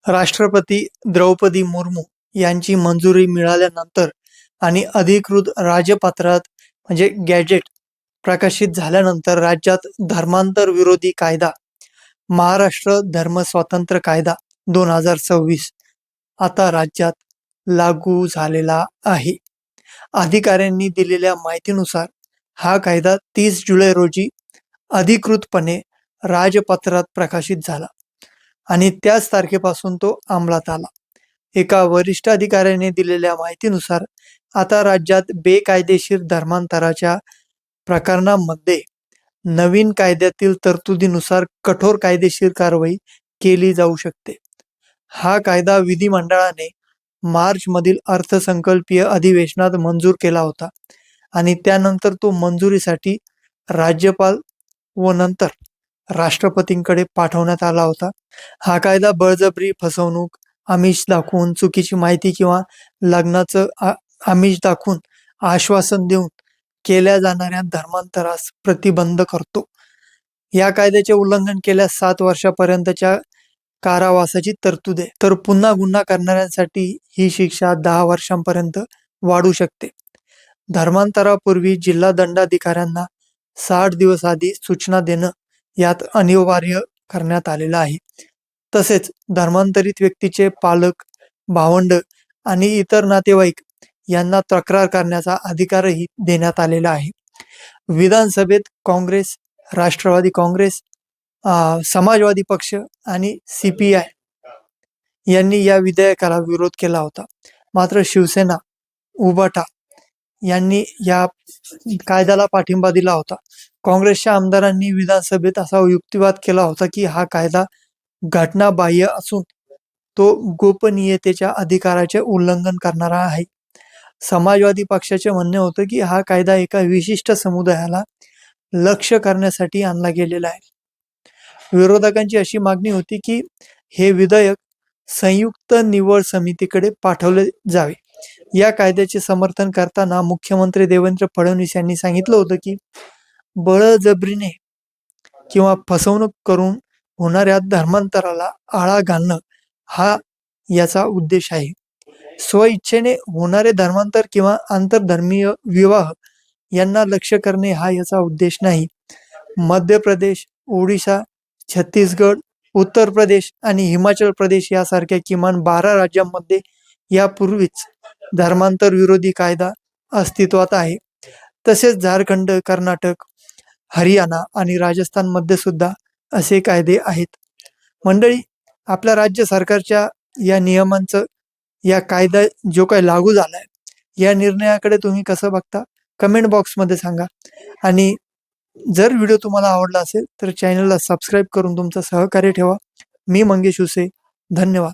राष्ट्रपती द्रौपदी मुर्मू यांची मंजुरी मिळाल्यानंतर आणि अधिकृत राजपत्रात म्हणजे गॅजेट प्रकाशित झाल्यानंतर राज्यात धर्मांतर विरोधी कायदा महाराष्ट्र धर्म स्वातंत्र्य कायदा 2026 आता राज्यात लागू झालेला आहे. अधिकाऱ्यांनी दिलेल्या माहितीनुसार हा कायदा 30 जुलै रोजी अधिकृतपणे राजपत्रात प्रकाशित झाला आणि त्याच तारखेपासून तो अंमलात आला. एका वरिष्ठ अधिकाऱ्याने दिलेल्या माहितीनुसार आता राज्यात बेकायदेशीर धर्मांतराच्या प्रकरणांमध्ये नवीन कायद्यातील तरतुदीनुसार कठोर कायदेशीर कारवाई केली जाऊ शकते. हा कायदा विधिमंडळाने मार्चमधील अर्थसंकल्पीय अधिवेशनात मंजूर केला होता आणि त्यानंतर तो मंजुरीसाठी राज्यपाल व नंतर राष्ट्रपतींकडे पाठवण्यात आला होता. हा कायदा बळजबरी, फसवणूक, आमिष दाखवून, चुकीची माहिती किंवा लग्नाचं आमिष दाखवून आश्वासन देऊन केल्या जाणाऱ्या धर्मांतरास प्रतिबंध करतो. या कायद्याचे उल्लंघन केल्यास 7 वर्षापर्यंतच्या कारावासाची तरतूद आहे, तर पुन्हा गुन्हा करणाऱ्यांसाठी ही शिक्षा 10 वर्षांपर्यंत वाढू शकते. धर्मांतरापूर्वी जिल्हा दंडाधिकाऱ्यांना 60 दिवस आधी सूचना देणं यात अनिवार्य करण्यात आलेलं आहे. तसेच धर्मांतरित व्यक्तीचे पालक, भावंड आणि इतर नातेवाईक यांना तक्रार करण्याचा अधिकारही देण्यात आलेला आहे. विधानसभेत काँग्रेस, राष्ट्रवादी काँग्रेस, समाजवादी पक्ष आणि CPI यांनी या विधेयकाला विरोध केला होता. मात्र शिवसेना, उभाटा यांनी या कायद्याला पाठिंबा दिला होता. काँग्रेसच्या आमदारांनी विधानसभेत असा युक्तिवाद केला होता की हा कायदा घटनाबाह्य असून तो गोपनीयतेच्या अधिकाराचे उल्लंघन करणारा आहे. समाजवादी पक्षाचे म्हणणे होते की हा कायदा एका विशिष्ट समुदायाला लक्ष्य करण्यासाठी आणला गेलेला आहे. विरोधकांची अशी मागणी होती की हे विधेयक संयुक्त निवड समितीकडे पाठवले जावे. या कायद्याचे समर्थन करताना मुख्यमंत्री देवेंद्र फडणवीस यांनी सांगितलं होतं की बळजबरीने किंवा फसवणूक करून होणाऱ्या धर्मांतराला आळा घालणं हा याचा उद्देश आहे. स्वइच्छेने होणारे धर्मांतर किंवा आंतरधर्मीय विवाह यांना लक्ष्य करणे हा याचा उद्देश नाही. मध्य प्रदेश, ओडिशा, छत्तीसगड, उत्तर प्रदेश आणि हिमाचल प्रदेश यासारख्या किमान 12 राज्यांमध्ये यापूर्वीच धर्मांतर विरोधी कायदा अस्तित्वात आहे. तसेच झारखंड, कर्नाटक, हरियाणा आणि राजस्थानमध्ये सुद्धा असे कायदे आहेत. मंडळी, आपल्या राज्य सरकारच्या या नियमांचं, या कायदा जो काही लागू झालाय या निर्णयाकडे तुम्ही कसं बघता कमेंट बॉक्समध्ये सांगा. आणि जर व्हिडिओ तुम्हाला आवडला असेल तर चॅनलला सबस्क्राईब करून तुमचं सहकार्य ठेवा. मी मंगेश हुसे, धन्यवाद.